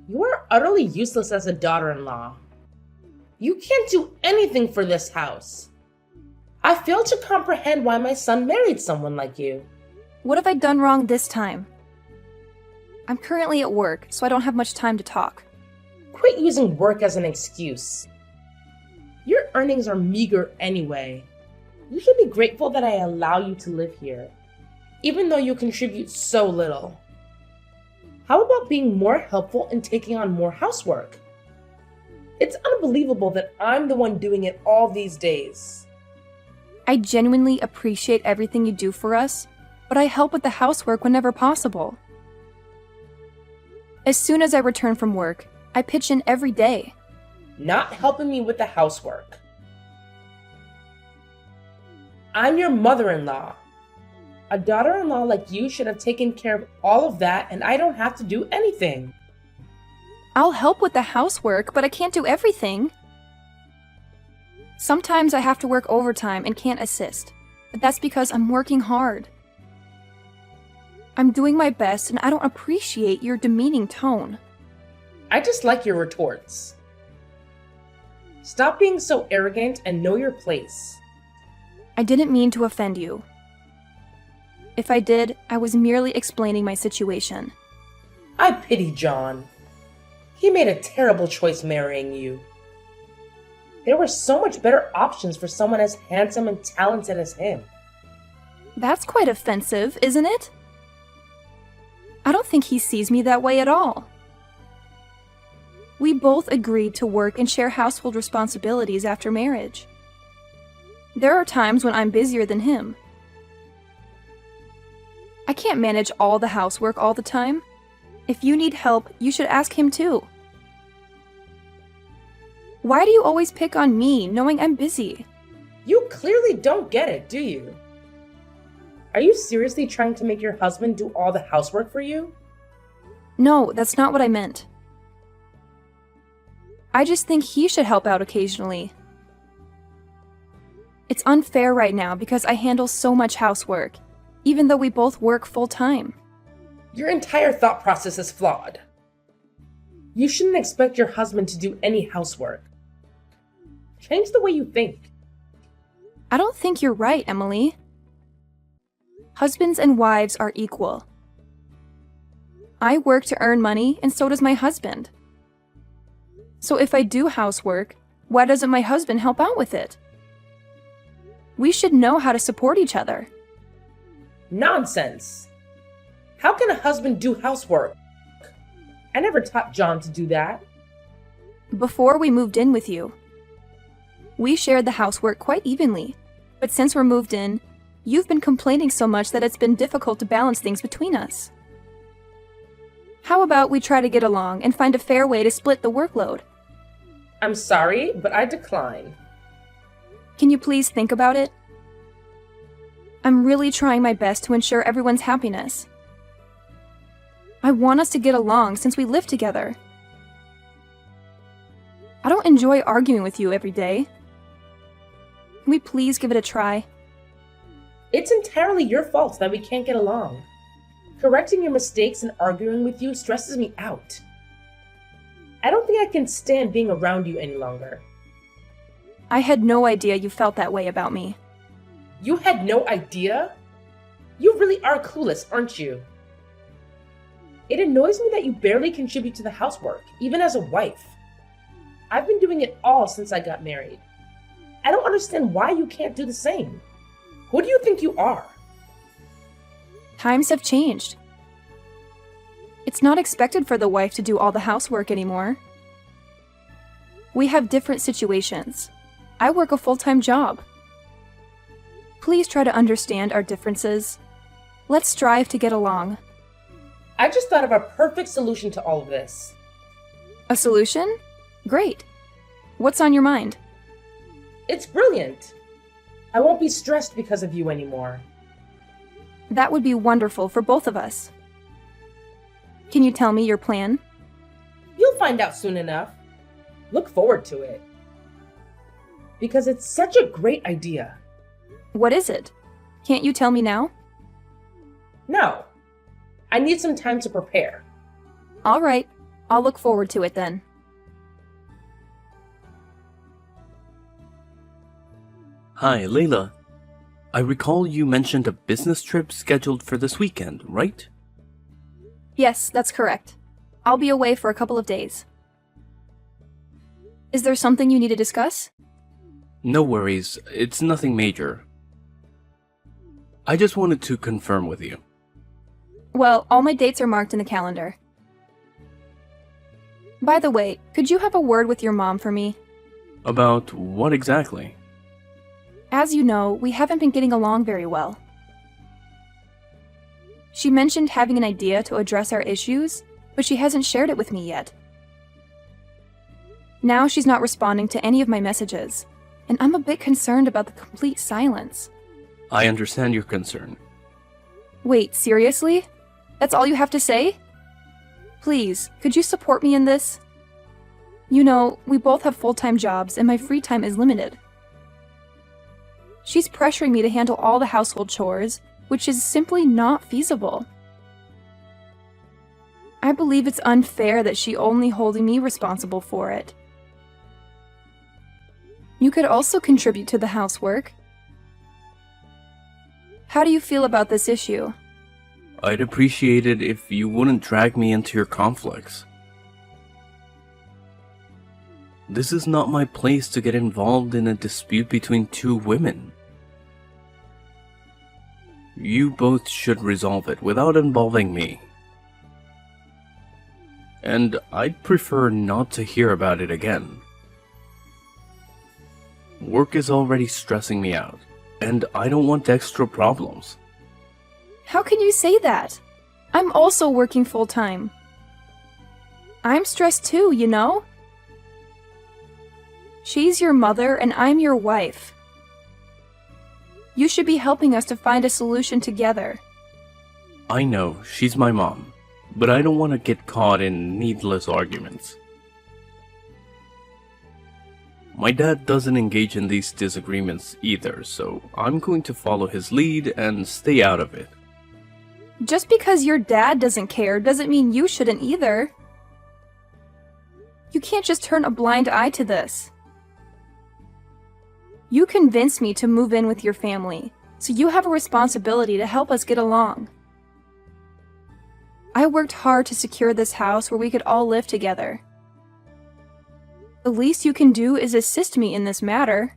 You are utterly useless as a daughter-in-law. You can't do anything for this house. I fail to comprehend why my son married someone like you. What have I done wrong this time? I'm currently at work, so I don't have much time to talk. Quit using work as an excuse. Your earnings are meager anyway. You should be grateful that I allow you to live here, even though you contribute so little. How about being more helpful and taking on more housework? It's unbelievable that I'm the one doing it all these days. I genuinely appreciate everything you do for us, but I help with the housework whenever possible. As soon as I return from work, I pitch in every day. Not helping me with the housework. I'm your mother-in-law. A daughter-in-law like you should have taken care of all of that, and I don't have to do anything. I'll help with the housework, but I can't do everything. Sometimes I have to work overtime and can't assist, but that's because I'm working hard. I'm doing my best, and I don't appreciate your demeaning tone. I just like your retorts. Stop being so arrogant and know your place. I didn't mean to offend you. If I did, I was merely explaining my situation. I pity John. He made a terrible choice marrying you. There were so much better options for someone as handsome and talented as him. That's quite offensive, isn't it? I don't think he sees me that way at all. We both agreed to work and share household responsibilities after marriage. There are times when I'm busier than him. I can't manage all the housework all the time. If you need help, you should ask him too. Why do you always pick on me, knowing I'm busy? You clearly don't get it, do you? Are you seriously trying to make your husband do all the housework for you? No, that's not what I meant. I just think he should help out occasionally. It's unfair right now because I handle so much housework, even though we both work full-time. Your entire thought process is flawed. You shouldn't expect your husband to do any housework. Change the way you think. I don't think you're right, Emily. Husbands and wives are equal. I work to earn money, and so does my husband. So if I do housework, why doesn't my husband help out with it? We should know how to support each other. Nonsense! How can a husband do housework? I never taught John to do that. Before we moved in with you, we shared the housework quite evenly, but since we're moved in, you've been complaining so much that it's been difficult to balance things between us. How about we try to get along and find a fair way to split the workload? I'm sorry, but I decline. Can you please think about it? I'm really trying my best to ensure everyone's happiness. I want us to get along since we live together. I don't enjoy arguing with you every day. Can we please give it a try? It's entirely your fault that we can't get along. Correcting your mistakes and arguing with you stresses me out. I don't think I can stand being around you any longer. I had no idea you felt that way about me. You had no idea? You really are clueless, aren't you? It annoys me that you barely contribute to the housework, even as a wife. I've been doing it all since I got married. I don't understand why you can't do the same. Who do you think you are? Times have changed. It's not expected for the wife to do all the housework anymore. We have different situations. I work a full-time job. Please try to understand our differences. Let's strive to get along. I just thought of a perfect solution to all of this. A solution? Great. What's on your mind? It's brilliant. I won't be stressed because of you anymore. That would be wonderful for both of us. Can you tell me your plan? You'll find out soon enough. Look forward to it. Because it's such a great idea. What is it? Can't you tell me now? No. I need some time to prepare. All right. I'll look forward to it then. Hi, Layla. I recall you mentioned a business trip scheduled for this weekend, right? Yes, that's correct. I'll be away for a couple of days. Is there something you need to discuss? No worries, it's nothing major. I just wanted to confirm with you. Well, all my dates are marked in the calendar. By the way, could you have a word with your mom for me? About what exactly? As you know, we haven't been getting along very well. She mentioned having an idea to address our issues, but she hasn't shared it with me yet. Now she's not responding to any of my messages, and I'm a bit concerned about the complete silence. I understand your concern. Wait, seriously? That's all you have to say? Please, could you support me in this? You know, we both have full-time jobs and my free time is limited. She's pressuring me to handle all the household chores, which is simply not feasible. I believe it's unfair that she only holding me responsible for it. You could also contribute to the housework. How do you feel about this issue? I'd appreciate it if you wouldn't drag me into your conflicts. This is not my place to get involved in a dispute between two women. You both should resolve it without involving me. And I'd prefer not to hear about it again. Work is already stressing me out, and I don't want extra problems. How can you say that? I'm also working full-time. I'm stressed too, you know? She's your mother and I'm your wife. You should be helping us to find a solution together. I know, she's my mom, but I don't want to get caught in needless arguments. My dad doesn't engage in these disagreements either, so I'm going to follow his lead and stay out of it. Just because your dad doesn't care doesn't mean you shouldn't either. You can't just turn a blind eye to this. You convinced me to move in with your family, so you have a responsibility to help us get along. I worked hard to secure this house where we could all live together. The least you can do is assist me in this matter.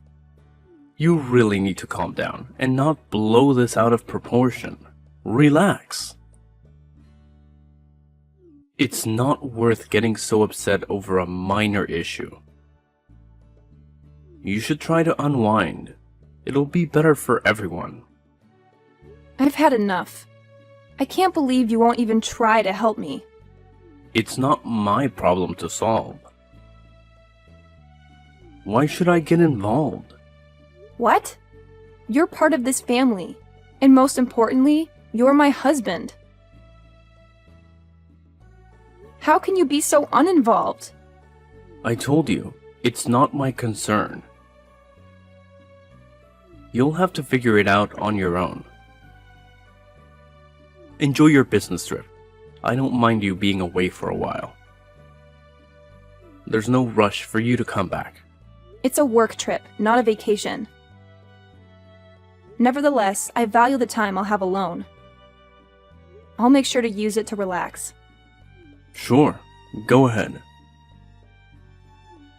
You really need to calm down and not blow this out of proportion. Relax. It's not worth getting so upset over a minor issue. You should try to unwind. It'll be better for everyone. I've had enough. I can't believe you won't even try to help me. It's not my problem to solve. Why should I get involved? What? You're part of this family, and most importantly, you're my husband. How can you be so uninvolved? I told you, it's not my concern. You'll have to figure it out on your own. Enjoy your business trip. I don't mind you being away for a while. There's no rush for you to come back. It's a work trip, not a vacation. Nevertheless, I value the time I'll have alone. I'll make sure to use it to relax. Sure, go ahead.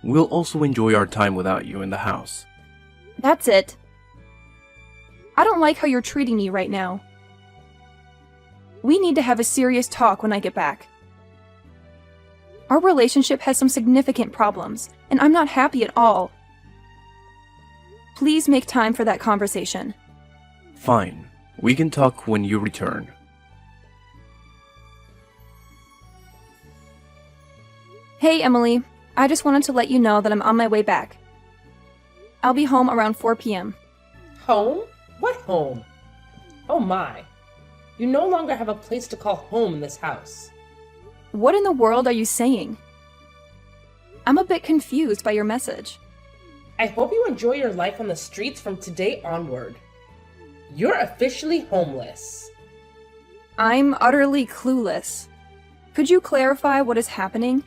We'll also enjoy our time without you in the house. That's it. I don't like how you're treating me right now. We need to have a serious talk when I get back. Our relationship has some significant problems, and I'm not happy at all. Please make time for that conversation. Fine, we can talk when you return. Hey, Emily. I just wanted to let you know that I'm on my way back. I'll be home around 4 p.m. Home? What home? Oh my. You no longer have a place to call home in this house. What in the world are you saying? I'm a bit confused by your message. I hope you enjoy your life on the streets from today onward. You're officially homeless. I'm utterly clueless. Could you clarify what is happening?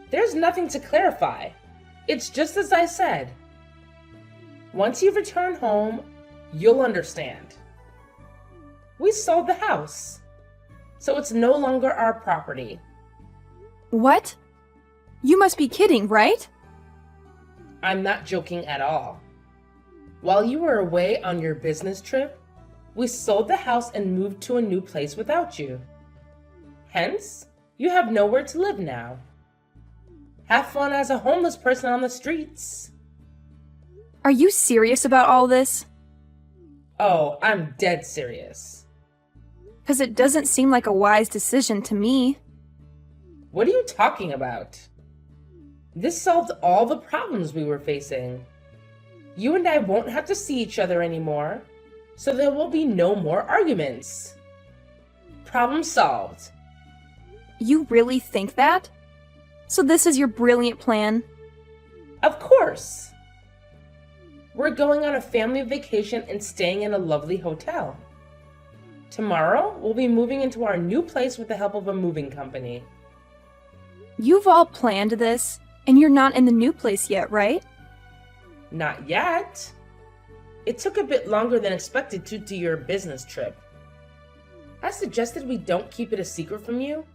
There's nothing to clarify. It's just as I said. Once you return home, you'll understand. We sold the house, so it's no longer our property. What? You must be kidding, right? I'm not joking at all. While you were away on your business trip, we sold the house and moved to a new place without you. Hence, you have nowhere to live now. Have fun as a homeless person on the streets. Are you serious about all this? Oh, I'm dead serious. 'Cause it doesn't seem like a wise decision to me. What are you talking about? This solved all the problems we were facing. You and I won't have to see each other anymore, so there will be no more arguments. Problem solved. You really think that? So this is your brilliant plan? Of course. We're going on a family vacation and staying in a lovely hotel. Tomorrow, we'll be moving into our new place with the help of a moving company. You've all planned this, and you're not in the new place yet, right? Not yet. It took a bit longer than expected due to your business trip. I suggested we don't keep it a secret from you,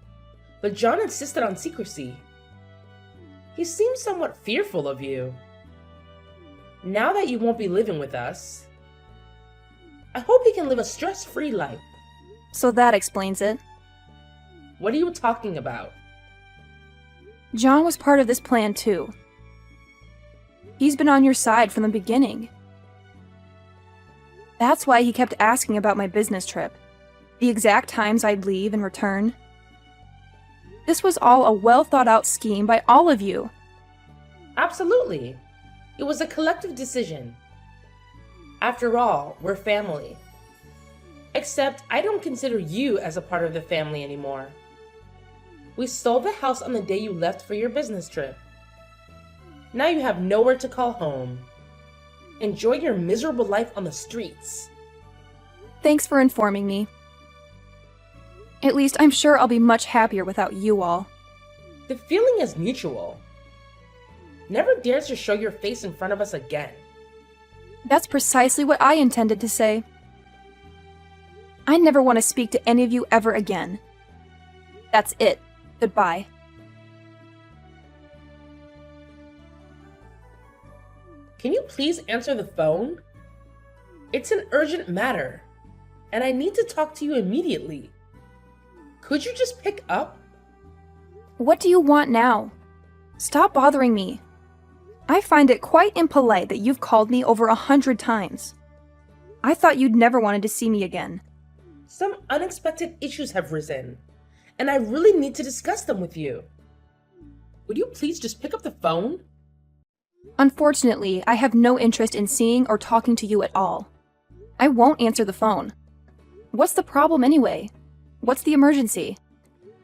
but John insisted on secrecy. He seems somewhat fearful of you. Now that you won't be living with us, I hope he can live a stress-free life. So that explains it. What are you talking about? John was part of this plan too. He's been on your side from the beginning. That's why he kept asking about my business trip, the exact times I'd leave and return. This was all a well-thought-out scheme by all of you. Absolutely. It was a collective decision. After all, we're family. Except I don't consider you as a part of the family anymore. We sold the house on the day you left for your business trip. Now you have nowhere to call home. Enjoy your miserable life on the streets. Thanks for informing me. At least I'm sure I'll be much happier without you all. The feeling is mutual. Never dare to show your face in front of us again. That's precisely what I intended to say. I never want to speak to any of you ever again. That's it. Goodbye. Can you please answer the phone? It's an urgent matter, and I need to talk to you immediately. Could you just pick up? What do you want now? Stop bothering me. I find it quite impolite that you've called me over 100 times. I thought you'd never wanted to see me again. Some unexpected issues have risen, and I really need to discuss them with you. Would you please just pick up the phone? Unfortunately, I have no interest in seeing or talking to you at all. I won't answer the phone. What's the problem anyway? What's the emergency?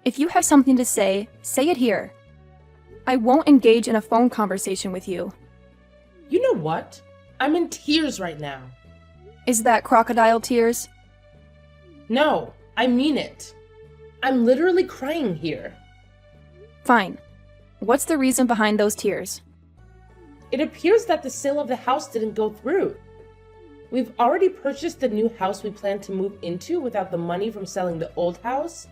If you have something to say it here. I won't engage in a phone conversation with you. You know what? I'm in tears right now. Is that crocodile tears? No, I mean it. I'm literally crying here. Fine. What's the reason behind those tears? It appears that the sale of the house didn't go through. We've already purchased the new house we plan to move into without the money from selling the old house.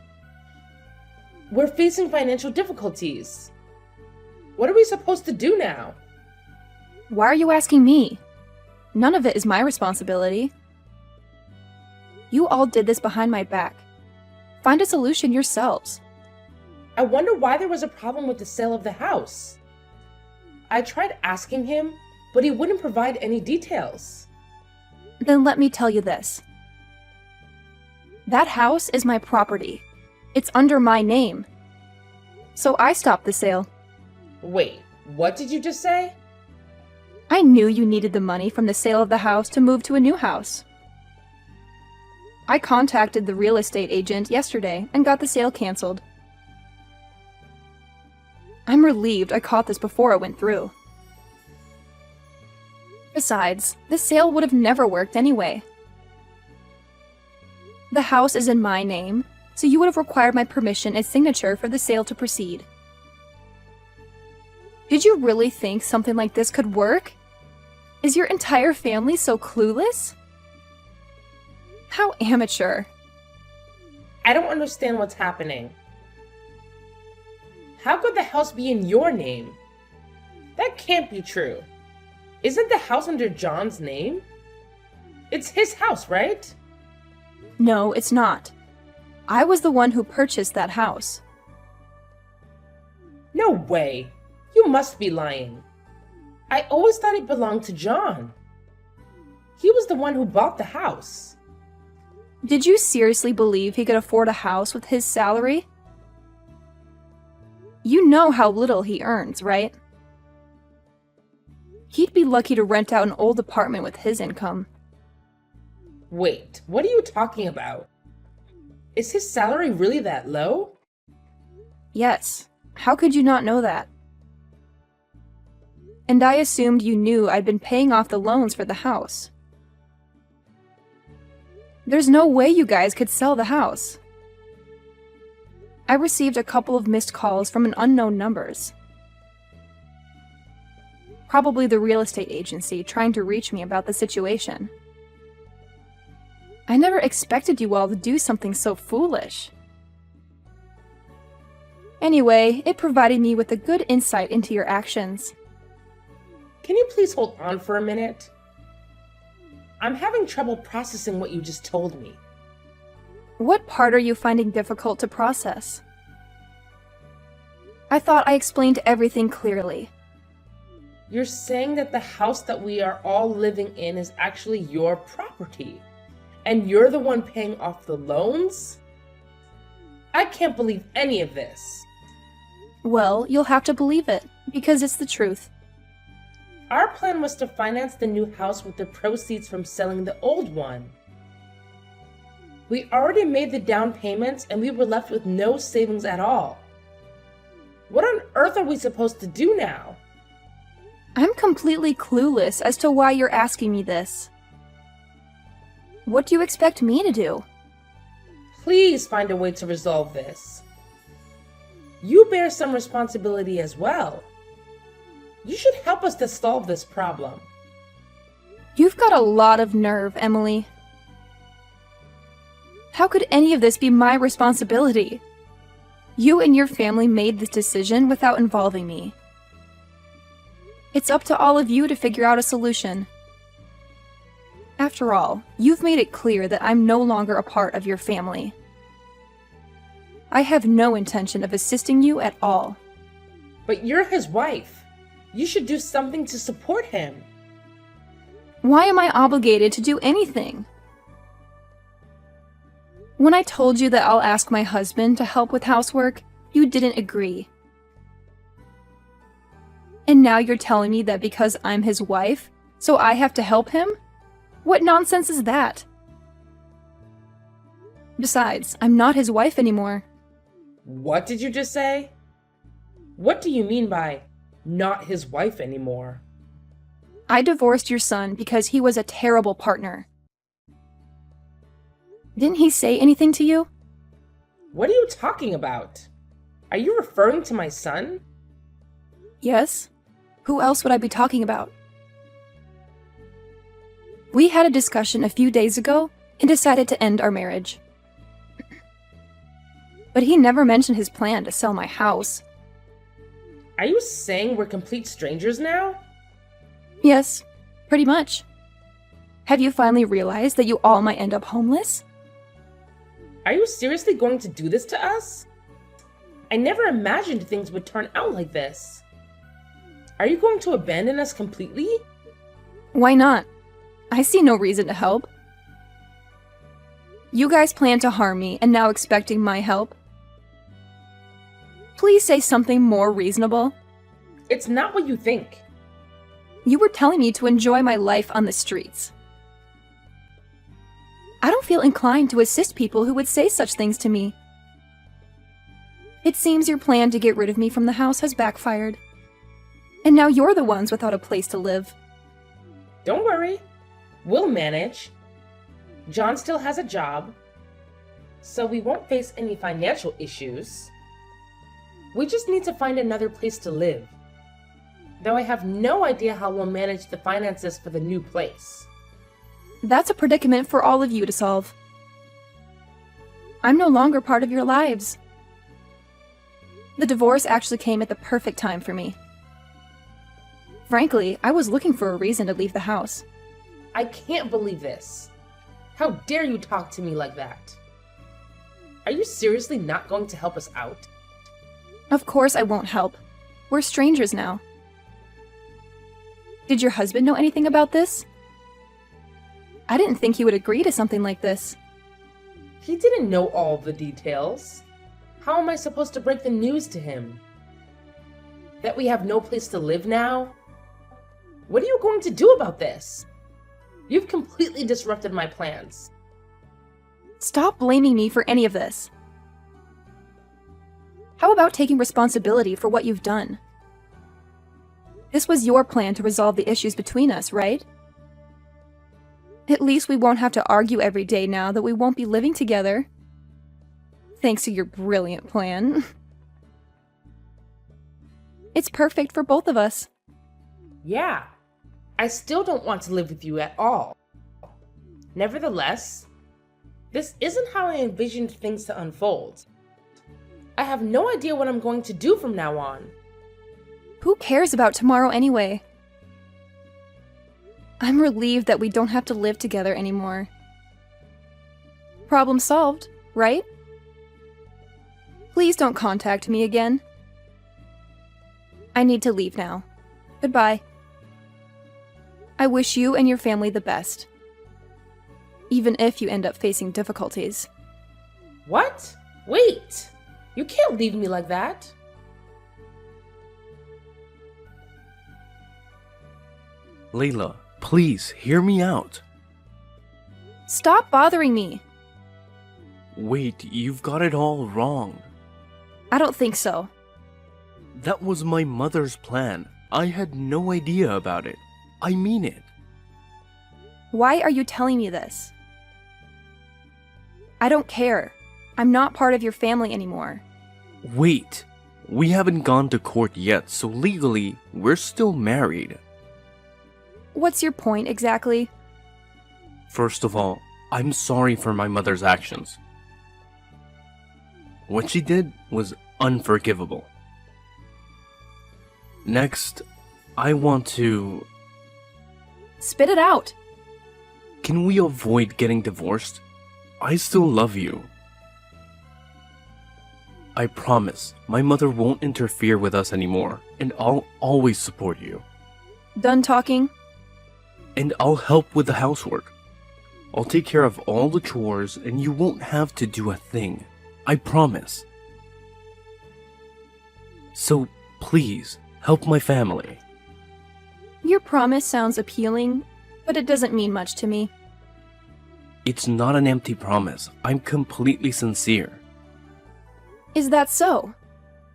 We're facing financial difficulties. What are we supposed to do now? Why are you asking me? None of it is my responsibility. You all did this behind my back. Find a solution yourselves. I wonder why there was a problem with the sale of the house. I tried asking him, but he wouldn't provide any details. Then let me tell you this. That house is my property. It's under my name. So I stopped the sale. Wait, what did you just say? I knew you needed the money from the sale of the house to move to a new house. I contacted the real estate agent yesterday and got the sale canceled. I'm relieved I caught this before it went through. Besides, the sale would have never worked anyway. The house is in my name, so you would have required my permission and signature for the sale to proceed. Did you really think something like this could work? Is your entire family so clueless? How amateur. I don't understand what's happening. How could the house be in your name? That can't be true. Isn't the house under John's name? It's his house, right? No, it's not. I was the one who purchased that house. No way. You must be lying. I always thought it belonged to John. He was the one who bought the house. Did you seriously believe he could afford a house with his salary? You know how little he earns, right? He'd be lucky to rent out an old apartment with his income. Wait, what are you talking about? Is his salary really that low? Yes. How could you not know that? And I assumed you knew I'd been paying off the loans for the house. There's no way you guys could sell the house. I received a couple of missed calls from an unknown numbers. Probably the real estate agency trying to reach me about the situation. I never expected you all to do something so foolish. Anyway, it provided me with a good insight into your actions. Can you please hold on for a minute? I'm having trouble processing what you just told me. What part are you finding difficult to process? I thought I explained everything clearly. You're saying that the house that we are all living in is actually your property, and you're the one paying off the loans? I can't believe any of this. Well, you'll have to believe it, because it's the truth. Our plan was to finance the new house with the proceeds from selling the old one. We already made the down payments and we were left with no savings at all. What on earth are we supposed to do now? I'm completely clueless as to why you're asking me this. What do you expect me to do? Please find a way to resolve this. You bear some responsibility as well. You should help us to solve this problem. You've got a lot of nerve, Emily. How could any of this be my responsibility? You and your family made this decision without involving me. It's up to all of you to figure out a solution. After all, you've made it clear that I'm no longer a part of your family. I have no intention of assisting you at all. But you're his wife. You should do something to support him. Why am I obligated to do anything? When I told you that I'll ask my husband to help with housework, you didn't agree. And now you're telling me that because I'm his wife, so I have to help him? What nonsense is that? Besides, I'm not his wife anymore. What did you just say? What do you mean by not his wife anymore? I divorced your son because he was a terrible partner. Didn't he say anything to you? What are you talking about? Are you referring to my son? Yes. Who else would I be talking about? We had a discussion a few days ago and decided to end our marriage. But he never mentioned his plan to sell my house. Are you saying we're complete strangers now? Yes, pretty much. Have you finally realized that you all might end up homeless? Are you seriously going to do this to us? I never imagined things would turn out like this. Are you going to abandon us completely? Why not? I see no reason to help. You guys plan to harm me and now expecting my help? Please say something more reasonable. It's not what you think. You were telling me to enjoy my life on the streets. I don't feel inclined to assist people who would say such things to me. It seems your plan to get rid of me from the house has backfired. And now you're the ones without a place to live. Don't worry. We'll manage. John still has a job. so we won't face any financial issues. We just need to find another place to live. Though I have no idea how we'll manage the finances for the new place. That's a predicament for all of you to solve. I'm no longer part of your lives. The divorce actually came at the perfect time for me. Frankly, I was looking for a reason to leave the house. I can't believe this. How dare you talk to me like that? Are you seriously not going to help us out? Of course I won't help. We're strangers now. Did your husband know anything about this? I didn't think he would agree to something like this. He didn't know all the details. How am I supposed to break the news to him? That we have no place to live now? What are you going to do about this? You've completely disrupted my plans. Stop blaming me for any of this. How about taking responsibility for what you've done? This was your plan to resolve the issues between us, right? At least we won't have to argue every day now that we won't be living together. Thanks to your brilliant plan. It's perfect for both of us. Yeah, I still don't want to live with you at all. Nevertheless, this isn't how I envisioned things to unfold. I have no idea what I'm going to do from now on. Who cares about tomorrow anyway? I'm relieved that we don't have to live together anymore. Problem solved, right? Please don't contact me again. I need to leave now. Goodbye. I wish you and your family the best. Even if you end up facing difficulties. What? Wait! You can't leave me like that. Layla, please hear me out. Stop bothering me. Wait, you've got it all wrong. I don't think so. That was my mother's plan. I had no idea about it. I mean it. Why are you telling me this? I don't care. I'm not part of your family anymore. Wait, we haven't gone to court yet, so legally, we're still married. What's your point exactly? First of all, I'm sorry for my mother's actions. What she did was unforgivable. Next, I want to... Spit it out. Can we avoid getting divorced? I still love you. I promise, my mother won't interfere with us anymore, and I'll always support you. Done talking? And I'll help with the housework. I'll take care of all the chores, and you won't have to do a thing. I promise. So, please, help my family. Your promise sounds appealing, but it doesn't mean much to me. It's not an empty promise. I'm completely sincere. Is that so?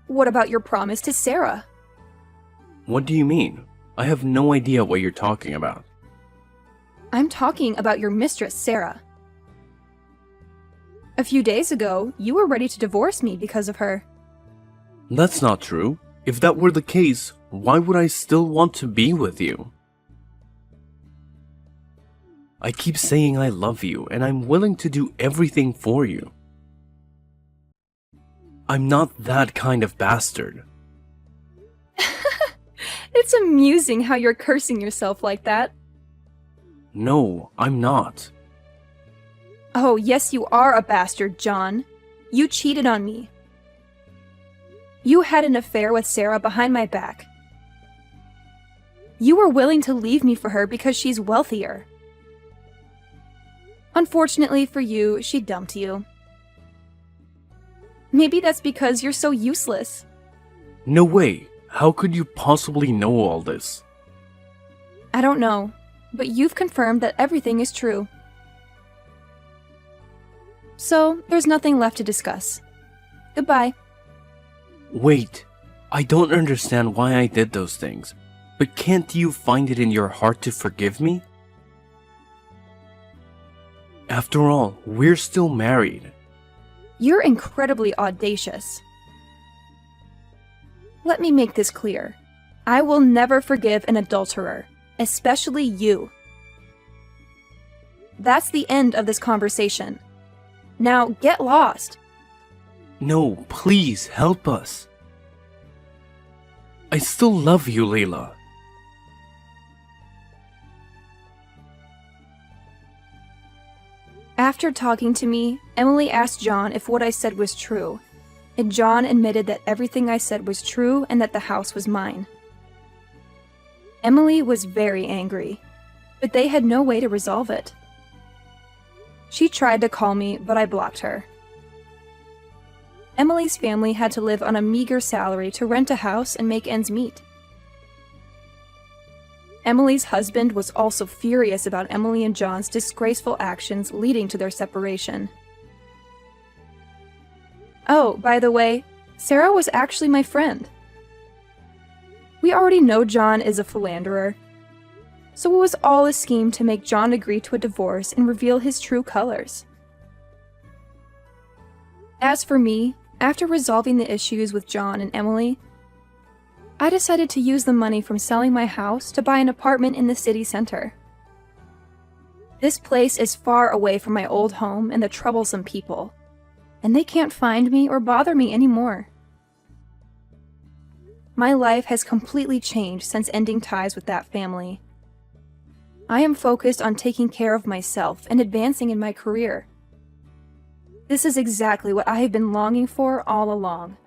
What about your promise to Sarah? What do you mean? I have no idea what you're talking about. I'm talking about your mistress, Sarah. A few days ago, you were ready to divorce me because of her. That's not true. If that were the case, why would I still want to be with you? I keep saying I love you, and I'm willing to do everything for you. I'm not that kind of bastard. It's amusing how you're cursing yourself like that. No, I'm not. Oh, yes, you are a bastard, John. You cheated on me. You had an affair with Sarah behind my back. You were willing to leave me for her because she's wealthier. Unfortunately for you, she dumped you. Maybe that's because you're so useless. No way. How could you possibly know all this? I don't know, but you've confirmed that everything is true. So, there's nothing left to discuss. Goodbye. Wait, I don't understand why I did those things, but can't you find it in your heart to forgive me? After all, we're still married. You're incredibly audacious. Let me make this clear. I will never forgive an adulterer, especially you. That's the end of this conversation. Now get lost. No, please help us. I still love you, Layla. After talking to me, Emily asked John if what I said was true, and John admitted that everything I said was true and that the house was mine. Emily was very angry, but they had no way to resolve it. She tried to call me, but I blocked her. Emily's family had to live on a meager salary to rent a house and make ends meet. Emily's husband was also furious about Emily and John's disgraceful actions leading to their separation. Oh, by the way, Sarah was actually my friend. We already know John is a philanderer, so it was all a scheme to make John agree to a divorce and reveal his true colors. As for me, after resolving the issues with John and Emily, I decided to use the money from selling my house to buy an apartment in the city center. This place is far away from my old home and the troublesome people, and they can't find me or bother me anymore. My life has completely changed since ending ties with that family. I am focused on taking care of myself and advancing in my career. This is exactly what I have been longing for all along.